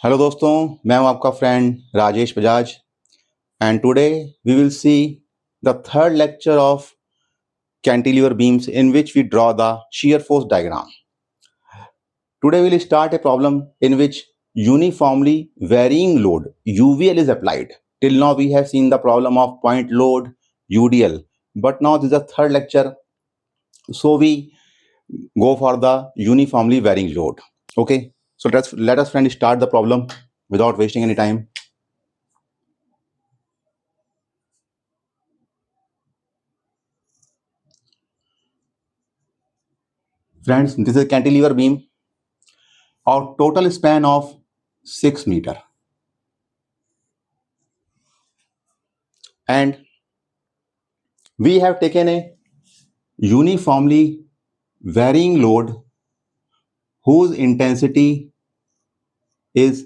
Hello दोस्तों, मैं हूं आपका friend Rajesh Bajaj and today we will see the third lecture of cantilever beams in which we draw the shear force diagram. Today we will start a problem in which uniformly varying load UVL is applied. Till now we have seen the problem of point load UDL, but now this is the third lecture, so we go for the uniformly varying load. Okay, so let us friend start the problem without wasting any time. Friends, this is a cantilever beam of total span of 6 meter, and we have taken a uniformly varying load whose intensity is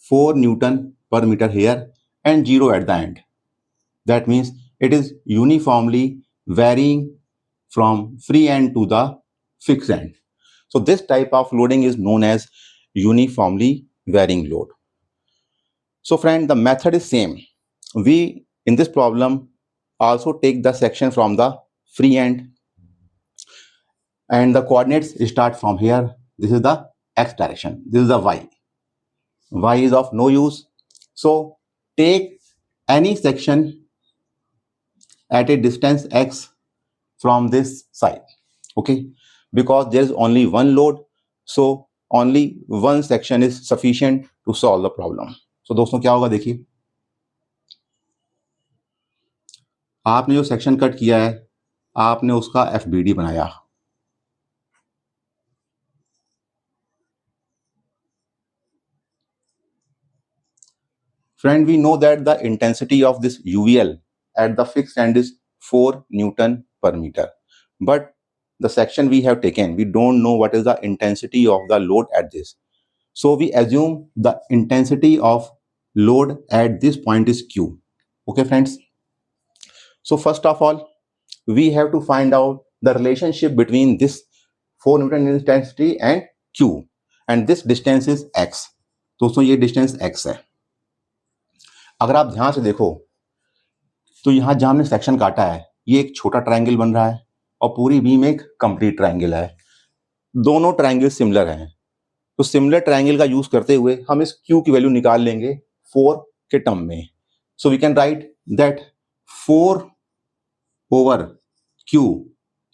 4 Newton per meter here and 0 at the end. That means it is uniformly varying from free end to the fixed end. So this type of loading is known as uniformly varying load. So friend, the method is same. We in this problem also take the section from the free end and the coordinates start from here. This is the x direction, this is the y is of no use. So take any section at a distance x from this side, okay, because there is only one load, so only one section is sufficient to solve the problem. So दोस्तों क्या होगा, देखिए आपने जो section cut किया है आपने उसका FBD बनाया. Friend, we know that the intensity of this UVL at the fixed end is 4 Newton per meter. But the section we have taken, we don't know what is the intensity of the load at this. So we assume the intensity of load at this point is Q. Okay, friends. So first of all, we have to find out the relationship between this 4 Newton intensity and Q. And this distance is X. दोस्तों ये distance X है. अगर आप ध्यान से देखो तो यहां जहां हमने सेक्शन काटा है ये एक छोटा ट्रायंगल बन रहा है और पूरी बीम एक कंप्लीट ट्रायंगल है. दोनों ट्रायंगल सिमिलर हैं, तो सिमिलर ट्रायंगल का यूज करते हुए हम इस Q की वैल्यू निकाल लेंगे 4 के टर्म में. So we can write that 4 over Q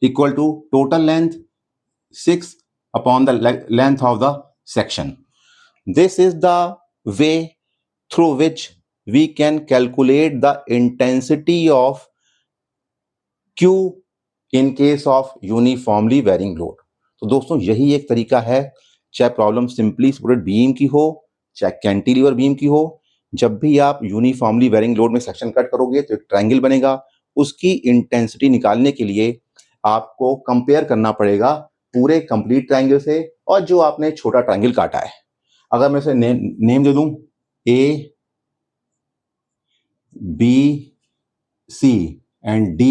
equal to total length 6 upon the length of the section. This is the way through which we can calculate the intensity of Q in case of uniformly varying load. तो दोस्तों यही एक तरीका है, चाहे problem simply supported beam की हो चाहे कैंटिलीवर बीम की हो, जब भी आप यूनिफॉर्मली वेरिंग लोड में सेक्शन कट करोगे तो एक ट्रायंगल बनेगा. उसकी इंटेंसिटी निकालने के लिए आपको कंपेयर करना पड़ेगा पूरे कंप्लीट ट्रायंगल से और जो आपने छोटा ट्रायंगल काटा है. अगर मैं इसे नेम दे दूं A, B, C and D,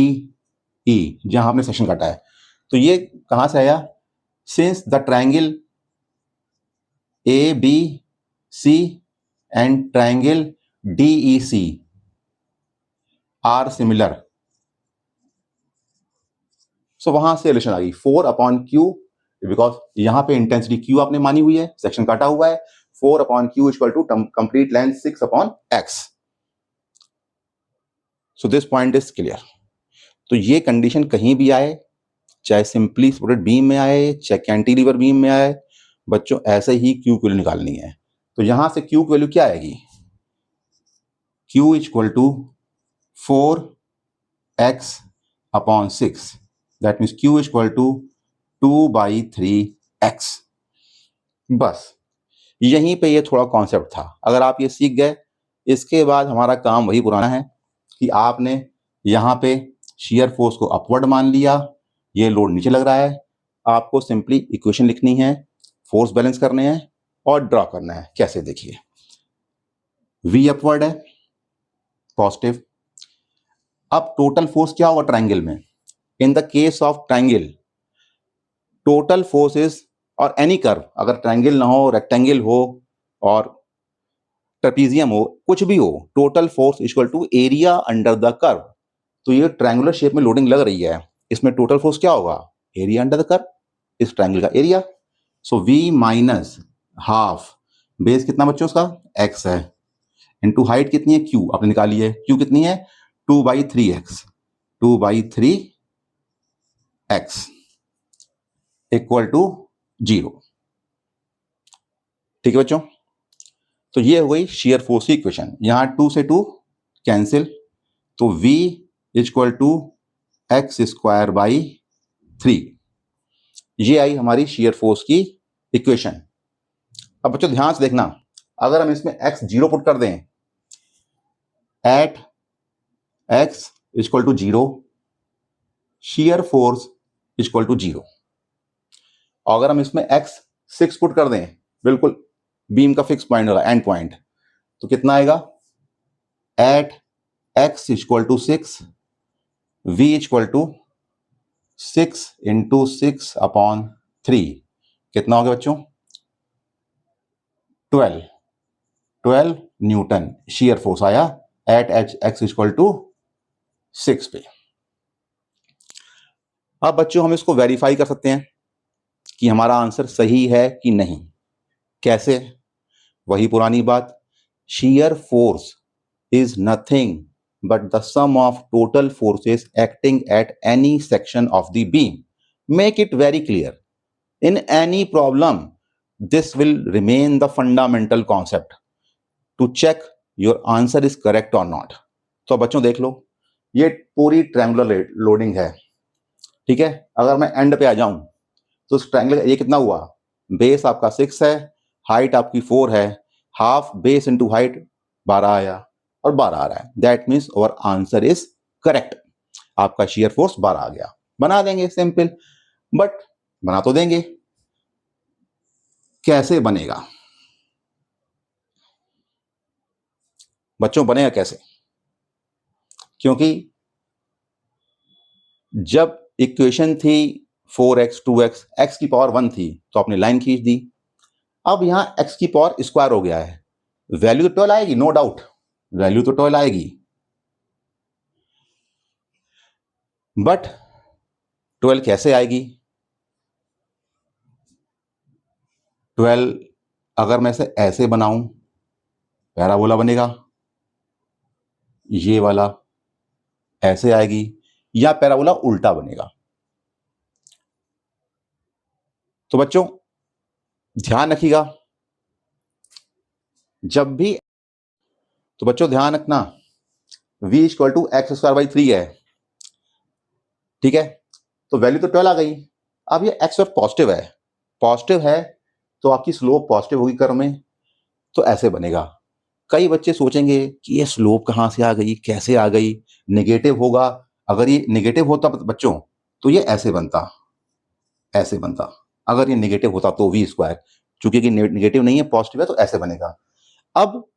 E, जहां आपने सेक्शन काटा है, तो ये कहां से आया? Since the triangle A, B, C and triangle DEC are similar, so वहां से रिलेशन आ गई 4 अपॉन Q, बिकॉज यहां पे इंटेंसिटी Q आपने मानी हुई है, सेक्शन काटा हुआ है. 4 upon Q equal to complete length 6 upon X. So this point is clear. तो ये कंडीशन कहीं भी आए, चाहे सिंपली सपोर्टेड बीम में आए चाहे कैंटिलीवर बीम में आए, बच्चों ऐसे ही Q की वैल्यू निकालनी है. तो यहां से Q की वैल्यू क्या आएगी? Q equal to 4x upon 6. That means Q equal to 2/3x. बस यहीं पे ये थोड़ा कॉन्सेप्ट था. अगर आप ये सीख गए, इसके बाद हमारा काम वही पुराना है कि आपने यहाँ पे शियर फोर्स को अपवर्ड मान लिया, ये लोड नीचे लग रहा है, आपको सिंपली इक्वेशन लिखनी है, फोर्स बैलेंस करने हैं और ड्रॉ करना है. कैसे? देखिए, V अपवर्ड है पॉजिटिव. अब टोटल फोर्स क्या होगा ट्रायंगल में? In the case of triangle total force is, और एनी कर्व, अगर ट्रायंगल ना हो रेक्टेंगल हो और ट्रेपीजियम हो, कुछ भी हो, total force equal to area under the curve. तो ये ट्रायंगुलर शेप में लोडिंग लग रही है, इसमें टोटल फोर्स क्या होगा? एरिया अंडर द कर्व, इस ट्रायंगल का एरिया। सो v माइनस हाफ, बेस कितना बच्चों उसका? x है, इनटू हाइट कितनी है? q आपने निकाली है, q कितनी है? 2/3x, 2/3x equal to 0। ठीक है बच्चों, तो ये हो गई शेयर फोर्स की इक्वेशन। यहां 2 से 2 कैंसिल, तो v equal to x square by 3, ये आई हमारी शेयर फोर्स की इक्वेशन। अब बच्चों ध्यान से देखना, अगर हम इसमें x 0 पुट कर दें, at x equal to 0, shear force equal to 0। और अगर हम इसमें x 6 पुट कर दें, बिल्कुल बीम का फिक्स पॉइंट होगा, एंड पॉइंट, तो कितना आएगा? At x equal to 6, v equal to 6 into 6/3, कितना हो गया बच्चों? 12 न्यूटन शेयर फोर्स आया एट x इक्वल टू 6 पे। अब बच्चों हम इसको वेरीफाई कर सकते हैं कि हमारा आंसर सही है कि नहीं। कैसे? वही पुरानी बात, shear force is nothing but the sum of total forces acting at any section of the beam. Make it very clear. In any problem, this will remain the fundamental concept to check your answer is correct or not. तो बच्चों देख लो, ये पूरी triangular loading है, ठीक है। अगर मैं एंड पे आ जाऊं तो उस ट्रायंगल ये कितना हुआ? बेस आपका 6 है, हाइट आपकी 4 है, हाफ बेस इंटू हाइट 12 आया और 12 आ रहा है। That means our answer is correct. आपका शेयर फोर्स 12 आ गया। बना देंगे सिंपल, बट बना तो देंगे, कैसे बनेगा बच्चों? बनेगा कैसे? क्योंकि जब इक्वेशन थी 4x 2x, x की पावर 1 थी तो आपने लाइन खींच दी। अब यहां x की पावर स्क्वायर हो गया है, वैल्यू तो 12 आएगी, नो डाउट, वैल्यू तो 12 आएगी, बट 12 कैसे आएगी? 12 अगर मैं इसे ऐसे बनाऊं, पैराबोला बनेगा, ये वाला ऐसे आएगी, या पैराबोला उल्टा बनेगा। तो बच्चों ध्यान रखिएगा, जब भी, तो बच्चों ध्यान रखना, v equal to x square by 3 है, ठीक है, तो वैल्यू तो 12 आ गई। अब ये x और पॉजिटिव है तो आपकी स्लोप पॉजिटिव होगी कर्व में, तो ऐसे बनेगा। कई बच्चे सोचेंगे कि ये स्लोप कहां से आ गई, कैसे आ गई, नेगेटिव होगा। अगर ये नेगेटिव होता बच्चों तो ये ऐसे बनता, ऐसे बनता। अगर ये नेगेटिव होता तो v स्क्वायर, चूंकि नेगेटिव नहीं है, पॉजिटिव है, तो ऐसे बनेगा। अब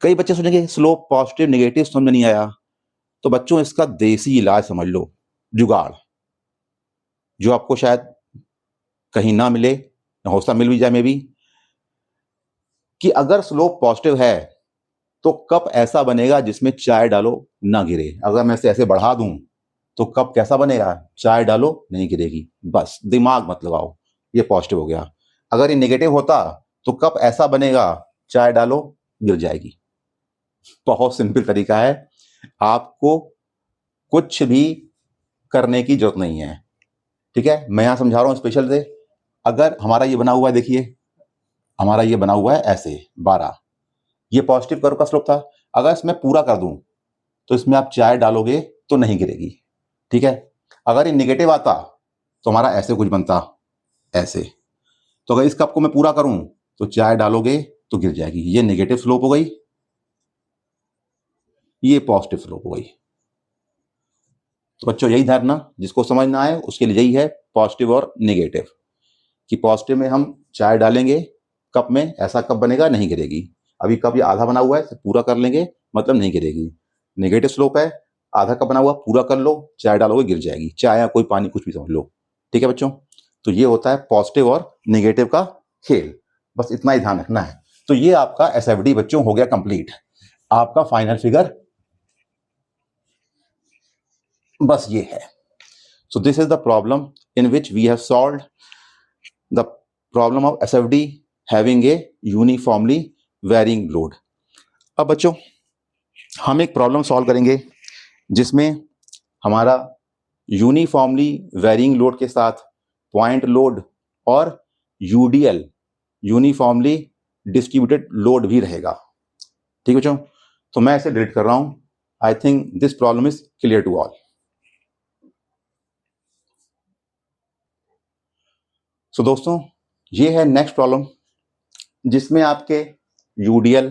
कई बच्चे सोचेंगे स्लोप पॉजिटिव नेगेटिव समझ में नहीं आया, तो बच्चों इसका देसी इलाज समझ लो, जुगाड़, जो आपको शायद कहीं ना मिले, हौसला मिल भी जाए मे भी, कि अगर स्लोप पॉजिटिव है तो कप ऐसा बनेगा जिसमें चाय डालो ना गिरे। अगर मैं इसे ऐसे बढ़ा दूं तो कप कैसा बनेगा? चाय डालो नहीं गिरेगी। बस दिमाग मत लगाओ, ये पॉजिटिव हो गया। अगर ये नेगेटिव होता तो कप ऐसा बनेगा, चाय डालो गिर जाएगी। बहुत सिंपल तरीका है, आपको कुछ भी करने की जरूरत नहीं है, ठीक है। मैं यहां समझा रहा हूं स्पेशल से। अगर हमारा ये बना हुआ है, देखिए हमारा ये बना हुआ है ऐसे 12, ये पॉजिटिव कर्व का स्लोप था। अगर इसमें पूरा कर दूं तो इसमें आप चाय डालोगे तो नहीं गिरेगी, ठीक है। अगर ये नेगेटिव आता तो हमारा ऐसे कुछ बनता, ऐसे। तो अगर इस कप को मैं पूरा करूं तो चाय डालोगे तो गिर जाएगी। ये नेगेटिव स्लोप हो गई, ये पॉजिटिव स्लोप हो गई। तो बच्चों यही ध्यान रखना, जिसको समझ ना आए उसके लिए यही है पॉजिटिव और नेगेटिव, कि पॉजिटिव में हम चाय डालेंगे कप में, ऐसा कप बनेगा, नहीं गिरेगी। अभी कप ये आधा बना हुआ है, पूरा कर लेंगे मतलब नहीं गिरेगी। नेगेटिव स्लोप है, आधा कप बना हुआ, पूरा कर लो, चाय डालोगे गिर जाएगी, चाय या कोई पानी कुछ भी समझ लो, ठीक है बच्चों। तो ये होता है पॉजिटिव और नेगेटिव का खेल, बस इतना ही ध्यान रखना है। तो ये आपका एसएफडी बच्चों हो गया कंप्लीट। आपका फाइनल फिगर बस ये है। So this is the problem in which we have solved the problem of SFD having a uniformly varying load. अब बच्चों हम एक प्रॉब्लम सॉल्व करेंगे जिसमें हमारा यूनिफॉर्मली वेरिंग लोड के साथ पॉइंट लोड और यूडीएल यूनिफॉर्मली डिस्ट्रीब्यूटेड लोड भी रहेगा। ठीक है बच्चों, तो मैं इसे डिलीट कर रहा हूं। I think this problem is clear to all. So दोस्तों ये है नेक्स्ट प्रॉब्लम जिसमें आपके यूडीएल,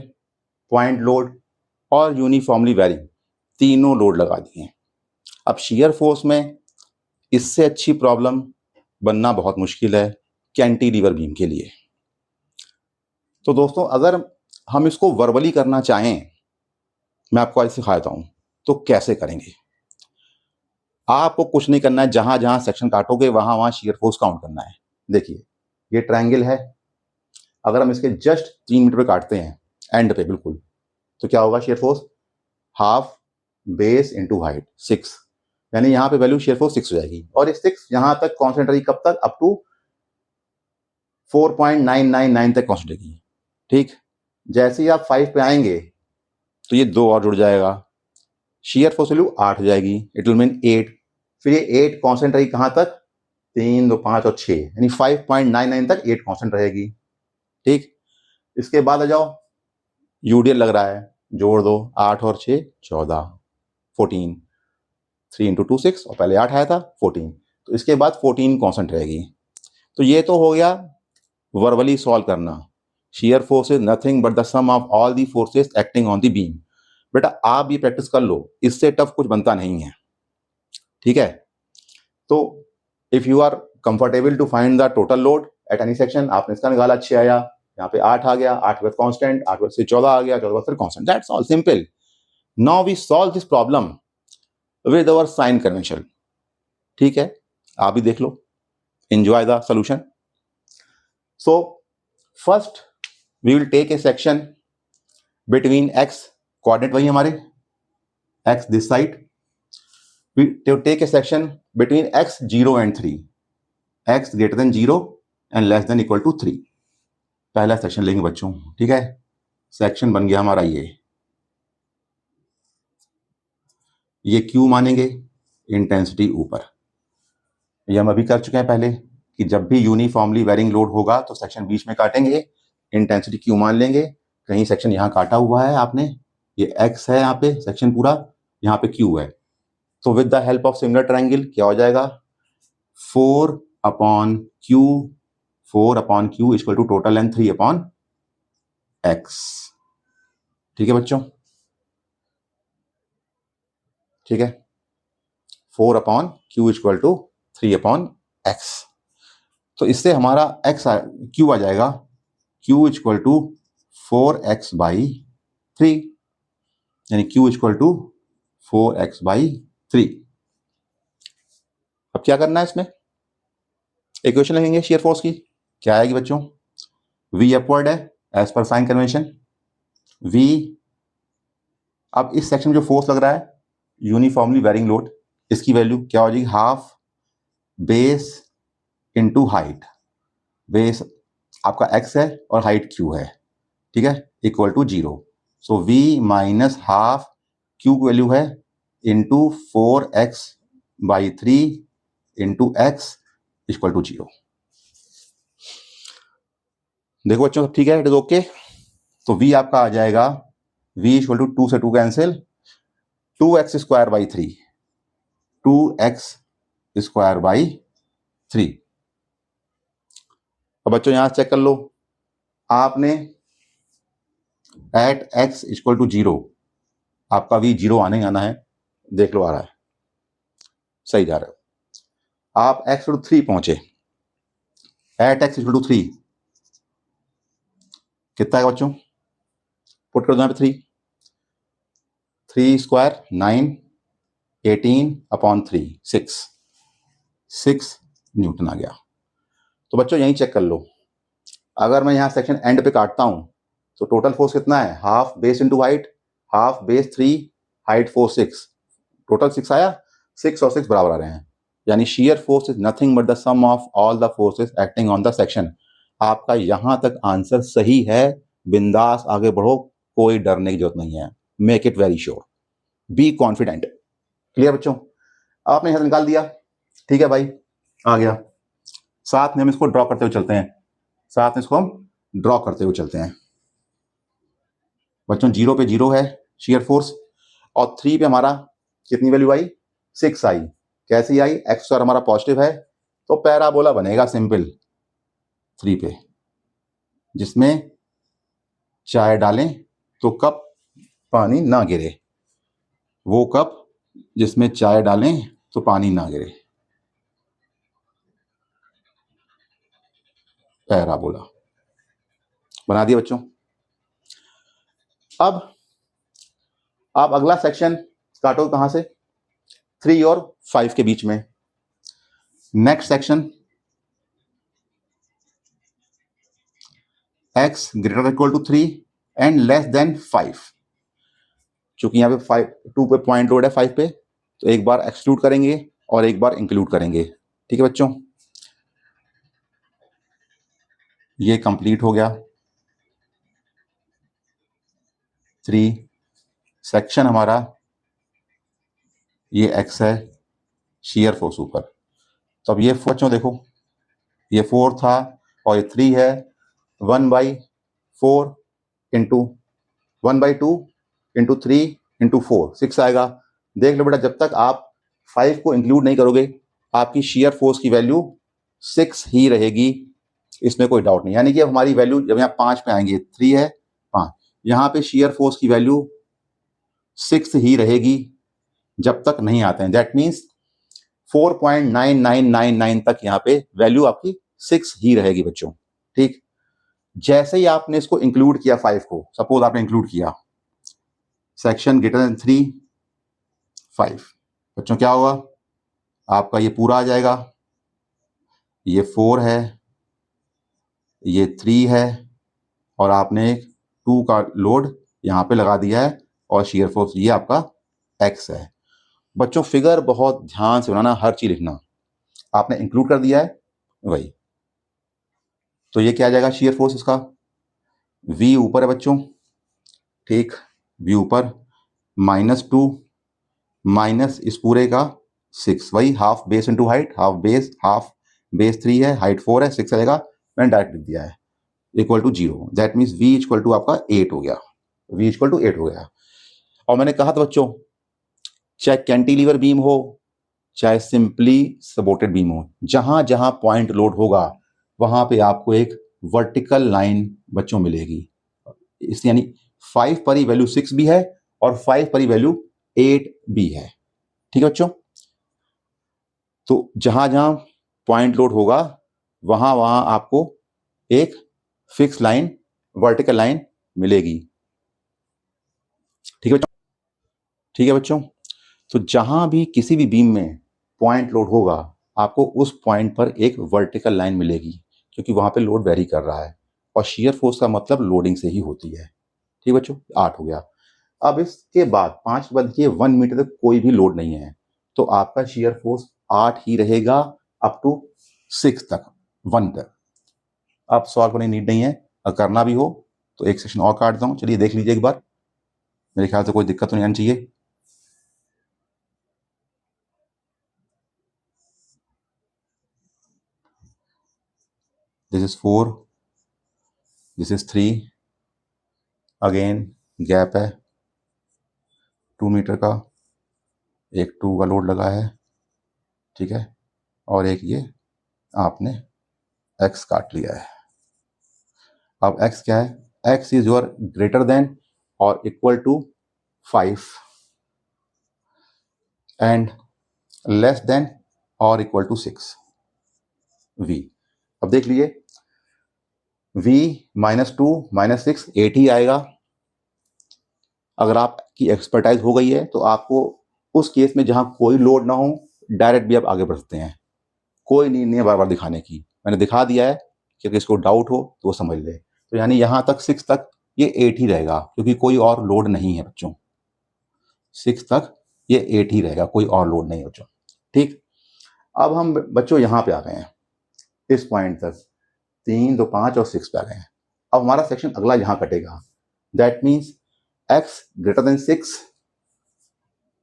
पॉइंट लोड और यूनिफॉर्मली वेरिंग तीनों लोड लगा दिए हैं। अब शियर फोर्स में इससे अच्छी प्रॉब्लम बनना बहुत मुश्किल है कैंटिलीवर बीम के लिए। तो दोस्तों अगर हम इसको वर्बली करना चाहें, मैं आपको आज सिखाता हूं तो कैसे करेंगे। आपको कुछ नहीं करना है, जहां जहां सेक्शन काटोगे वहां वहां शियर फोर्स काउंट करना है। देखिए ये ट्रायंगल है, अगर हम इसके जस्ट 3 मीटर पे काटते हैं एंड पे बिल्कुल, तो क्या होगा shear force? Half base into height 6, यानी यहाँ पे वैल्यू शियर फोर्स 6 हो जाएगी। और ये 6 यहां तक कांस्टेंट रहेगी, कब तक? अप टू 4.999 तक कांस्टेंट रहेगी। ठीक, जैसे ही आप 5 पे आएंगे तो ये 2 और जुड़ जाएगा, शियर फोर्स वैल्यू 8 हो जाएगी, इट विल मीन 8। फिर ये 8 कांस्टेंट रहेगी कहां तक? 3, 2, 5 और 6, यानी 5.99 तक 8 कांस्टेंट रहेगी। ठीक, इसके बाद आ जाओ, यूडीएल लग रहा है, जोड़ दो, 8 और 6 14, 14, 3 इंटू 2 6, और पहले 8 आया था 14, तो इसके बाद 14 कांस्टेंट रहेगी। तो ये तो हो गया वर्बली सॉल्व करना। Shear force is nothing but the sum of all the forces acting on the beam. बेटा आप ये प्रैक्टिस कर लो, इससे टफ कुछ बनता नहीं है। ठीक है, तो if you are comfortable to find the total load at any section, आपने इसका निकाला, 6 आया, यहाँ पे 8 आ गया, 8 के बाद कांस्टेंट, 8 से 14 आ गया, 14 फिर constant, that's all simple. Now we solve this problem with our sign convention. ठीक है, आप भी देख लो, enjoy the solution. So first we will take a section between X, coordinate वही हमारे X this side, we take a section between X 0 and 3, X greater than 0 and less than equal to 3। पहला section लेंगे बच्चों। ठीक है, section बन गया हमारा ये क्यू मानेंगे, इंटेंसिटी ऊपर। ये हम अभी कर चुके हैं पहले कि जब भी यूनिफॉर्मली वेरिंग लोड होगा तो सेक्शन बीच में काटेंगे, इंटेंसिटी क्यू मान लेंगे। कहीं सेक्शन यहाँ काटा हुआ है आपने, ये एक्स है यहाँ पे सेक्शन पूरा, यहाँ पे क्यू है, तो with the help of similar triangle क्या हो जाएगा? 4 upon Q equal to total length 3 upon x. ठीक है बच्चों, ठीक है, 4 upon Q equal to 3 upon x. तो इससे हमारा क्यू आ जाएगा, Q equal to 4x by 3, यानी Q equal to 4x by 3। अब क्या करना है, इसमें इक्वेशन लिखेंगे शियर फोर्स की। क्या आएगी बच्चों? V अपवर्ड है एज पर साइन कन्वेंशन, V। अब इस सेक्शन में जो फोर्स लग रहा है यूनिफॉर्मली वेरिंग लोड, इसकी वैल्यू क्या हो जाएगी? Half base into height, base आपका x है और हाइट q है, ठीक है, equal to 0। So v minus half, q की वैल्यू है into 4x by 3 into x equal to 0। देखो बच्चों सब ठीक है, इट इज ओके। तो v आपका आ जाएगा, v इक्वल टू 2 से 2 cancel, 2x square by 3, 2x square by 3। अब बच्चों यहां चेक कर लो, आपने एट x इक्वल टू 0, आपका v 0 आने आना है, देख लो आ रहा है, सही जा रहे हो। आप x इक्वल टू 3 पहुंचे, एट x इक्वल टू 3 कितना है बच्चों? पुट कर दो यहाँ पे 3 स्क्वायर 9, 18 अपॉन 3 6 न्यूटन आ गया। तो बच्चों यहीं चेक कर लो, अगर मैं यहाँ सेक्शन एंड पे काटता हूं तो टोटल फोर्स कितना है, half base into height, half base 3, height 4 6, total 6 आया, 6 और 6 बराबर आ रहे हैं, यानी shear force is nothing but the sum of all the forces acting on the section। आपका यहां तक आंसर सही है, बिंदास आगे बढ़ो, कोई डरने की जरूरत नहीं है, make it very sure, be confident. Clear बच्चों, आपने यहां से निकाल दिया, ठीक है भाई, आ गया। साथ में हम इसको ड्रॉ करते हुए चलते हैं, साथ में इसको हम ड्रॉ करते हुए चलते हैं बच्चों। 0 पे 0 है shear फोर्स, और 3 पे हमारा कितनी वैल्यू आई, 6 आई। कैसी आई, एक्स स्क्वायर हमारा पॉजिटिव है, तो पैराबोला बनेगा सिंपल 3 पे, जिसमें चाय डालें तो कप पानी ना गिरे, वो कप जिसमें चाय डालें तो पानी ना गिरे, पैराबोला बना दिया बच्चों। अब आप अगला सेक्शन काटो कहां से, 3 और 5 के बीच में। Next section x greater equal to 3 and less than 5। चूंकि यहाँ पे 2 पे पॉइंट लोड है 5 पे, तो एक बार एक्सक्लूड करेंगे और एक बार इंक्लूड करेंगे, ठीक है बच्चों। ये कंप्लीट हो गया 3 सेक्शन हमारा, ये x है, shear फोर्स ऊपर। तो अब ये बच्चों देखो, ये 4 था और ये 3 है, 1/4 इंटू 1/2 इंटू 3 इंटू 4 6 आएगा। देख लो बेटा, जब तक आप 5 को इंक्लूड नहीं करोगे आपकी shear फोर्स की वैल्यू 6 ही रहेगी, इसमें कोई डाउट नहीं। यानी कि अब हमारी वैल्यू जब यहाँ 5 पे आएंगे, 3 है 5, यहाँ पे shear फोर्स की वैल्यू 6 ही रहेगी जब तक नहीं आते हैं। दैट मीन्स 4.9999 तक यहाँ पे वैल्यू आपकी 6 ही रहेगी बच्चों, ठीक। जैसे ही आपने इसको इंक्लूड किया 5 को, सपोज आपने इंक्लूड किया सेक्शन ग्रेटर देन 3 5, बच्चों क्या होगा, आपका ये पूरा आ जाएगा, ये 4 है, ये 3 है, और आपने 2 का लोड यहाँ पे लगा दिया है, और shear फोर्स ये आपका x है। बच्चों फिगर बहुत ध्यान से बनाना, हर चीज लिखना, आपने इंक्लूड कर दिया है वही, तो ये क्या आ जाएगा shear फोर्स इसका, v ऊपर है बच्चों, ठीक, v ऊपर, -2 माइनस इस पूरे का 6, वही half base into height, half base 3 है, हाइट 4 है, 6 आएगा, मैंने डायरेक्ट लिख दिया है, equal to 0। That means v equal to आपका 8 हो गया, v इक्वल टू 8 हो गया। और मैंने कहा था बच्चों, चाहे कैंटिलीवर बीम हो चाहे सिंपली सपोर्टेड बीम हो, जहां जहां पॉइंट लोड होगा वहां पे आपको एक वर्टिकल लाइन बच्चों मिलेगी। इस यानी 5 पर ही वैल्यू 6 भी है और 5 पर ही वैल्यू 8 भी है, ठीक है बच्चों। तो जहां जहां पॉइंट लोड होगा वहां वहां आपको एक फिक्स लाइन, वर्टिकल लाइन मिलेगी, ठीक है बच्चों, ठीक है बच्चों। तो जहां भी किसी भी बीम में पॉइंट लोड होगा आपको उस पॉइंट पर एक वर्टिकल लाइन मिलेगी, क्योंकि वहां पे लोड वेरी कर रहा है, और shear फोर्स का मतलब लोडिंग से ही होती है, ठीक बच्चों। 8 हो गया। अब इसके बाद 5 के बाद देखिए 1 मीटर तक कोई भी लोड नहीं है, तो आपका shear फोर्स 8 ही रहेगा अप टू 6 तक, 1 तक। अब सॉल्व करने की नीड नहीं है, अगर करना भी हो तो एक सेक्शन और काट दूँ, चलिए देख लीजिए एक बार, मेरे ख्याल से कोई दिक्कत तो नहीं आनी चाहिए। This is 4, this is 3, again gap है 2 मीटर का, एक 2 का लोड लगा है, ठीक है, और एक ये आपने x काट लिया है। अब x क्या है, x is your greater than और equal to 5 and less than और इक्वल टू 6 v। अब देख लीजिए v -2 -6 8 ही आएगा। अगर आपकी एक्सपर्टाइज हो गई है तो आपको उस केस में जहां कोई लोड ना हो डायरेक्ट भी आप आगे बढ़ सकते हैं, कोई नीड नहीं है बार बार दिखाने की, मैंने दिखा दिया है, क्योंकि इसको डाउट हो तो वो समझ ले। तो यानी यहाँ तक 6 तक ये 8 ही रहेगा क्योंकि कोई और लोड नहीं है बच्चों। 6 तक ये 8 ही रहेगा, कोई और लोड नहीं बच्चों। ठीक, अब हम बच्चों यहाँ पे आ गए हैं, इस पॉइंट तक 3, 2, 5 और 6 पे आ गए हैं। अब हमारा सेक्शन अगला यहाँ कटेगा, that means x greater than 6,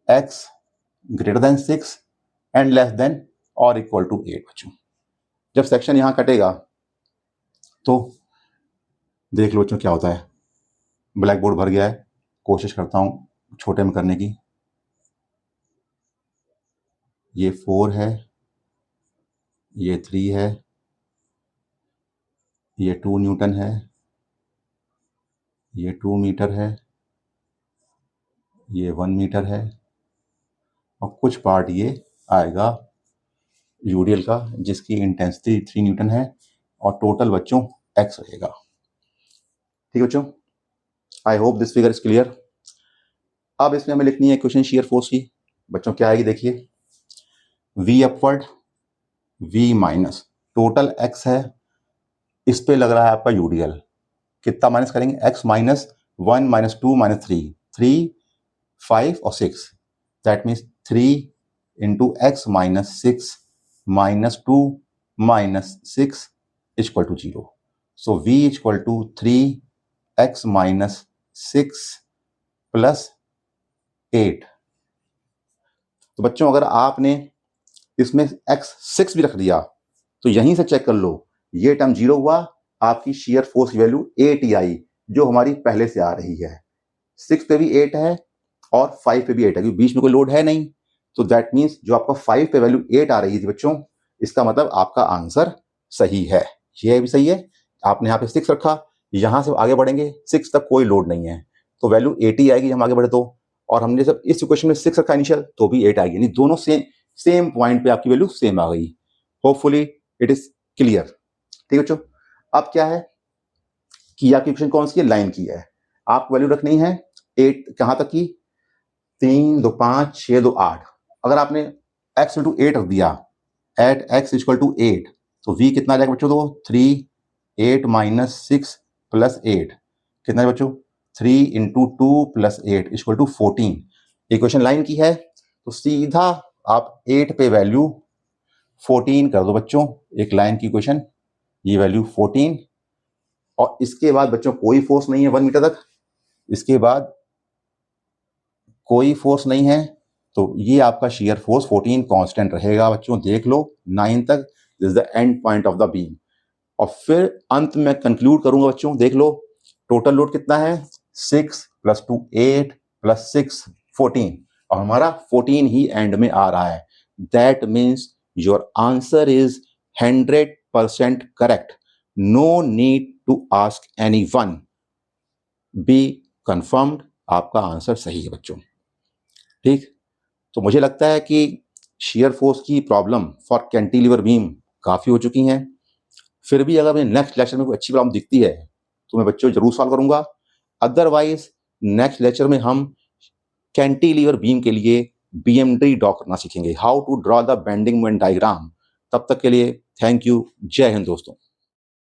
x greater than 6 and less than और इक्वल टू 8 बच्चों। जब सेक्शन यहाँ कटेगा तो देख लो बच्चों क्या होता है। ब्लैक बोर्ड भर गया है, कोशिश करता हूँ छोटे में करने की। ये 4 है, ये 3 है, ये 2 न्यूटन है, ये 2 मीटर है, ये 1 मीटर है और कुछ पार्ट ये आएगा यूडीएल का जिसकी इंटेंसिटी 3 न्यूटन है और टोटल बच्चों x रहेगा। ठीक बच्चों, I hope this figure is clear. अब इसमें हमें लिखनी है इक्वेशन शियर फोर्स की। बच्चों क्या आएगी देखिए, v upward v minus total x है, इस पे लग रहा है आपका यूडीएल। कितना माइनस करेंगे, x माइनस 1 माइनस 2 माइनस 3, 3, 5 और 6, that means 3 into x minus 6 minus 2 minus 6 equal to 0। So v equal to 3x minus 6 plus 8। तो बच्चों अगर आपने इसमें x 6 भी रख दिया तो यहीं से चेक कर लो, ये टर्म 0 हुआ, आपकी शियर फोर्स की वैल्यू 8 आई जो हमारी पहले से आ रही है। 6 पे भी 8 है और 5 पे भी 8 है क्योंकि बीच में कोई लोड है नहीं। तो दैट मीन्स जो आपका 5 पे वैल्यू 8 आ रही थी बच्चों, इसका मतलब आपका आंसर सही है। ये भी सही है, आपने यहाँ पे 6 रखा, यहाँ से आगे बढ़ेंगे 6 तक कोई लोड नहीं है तो वैल्यू 80 आएगी हम आगे बढ़े तो। और हमने जब इस इक्वेशन में 6 रखा इनिशियल तो भी 8 आएगी, यानी दोनों सेम पॉइंट पे आपकी वैल्यू सेम आ गई। Hopefully it is clear. ठीक है बच्चों, अब क्या है कि आपकी इक्वेशन कौन सी है, लाइन की है। आपको वैल्यू रखनी है 8 कहाँ तक की, 3, 2, 5, 6, 2, 8। अगर आपने x इंटू 8 रख दिया एट x इक्वल टू 8 तो v कितना आ जाएगा बच्चों, तो 3, 8 माइनस 6 प्लस 8 कितना है बच्चों, 3 into 2 plus 8 equal to 14। Equation line की है तो सीधा आप 8 पे वैल्यू 14 कर दो बच्चों, एक लाइन की इक्वेशन, ये वैल्यू 14। और इसके बाद बच्चों कोई फोर्स नहीं है 1 मीटर तक, इसके बाद कोई फोर्स नहीं है तो ये आपका शियर फोर्स 14 कांस्टेंट रहेगा बच्चों। देख लो 9 तक, this is the end point of the beam. और फिर अंत में कंक्लूड करूंगा बच्चों, देख लो टोटल लोड कितना है, 6 प्लस 2 8 प्लस 6 14 और हमारा 14 ही एंड में आ रहा है। That means your answer is 100% correct. No need to ask anyone, be confirmed, आपका आंसर सही है बच्चों। ठीक, तो मुझे लगता है कि शियर फोर्स की प्रॉब्लम फॉर कैंटिलीवर बीम काफ़ी हो चुकी हैं। फिर भी अगर मुझे नेक्स्ट लेक्चर में कोई अच्छी प्रॉब्लम दिखती है तो मैं बच्चों जरूर सॉल्व करूंगा। अदरवाइज नेक्स्ट लेक्चर में हम कैंटिलीवर बीम के लिए BMD ड्रॉ करना सीखेंगे, how to draw the bending moment diagram. तब तक के लिए थैंक यू, जय हिंद दोस्तों।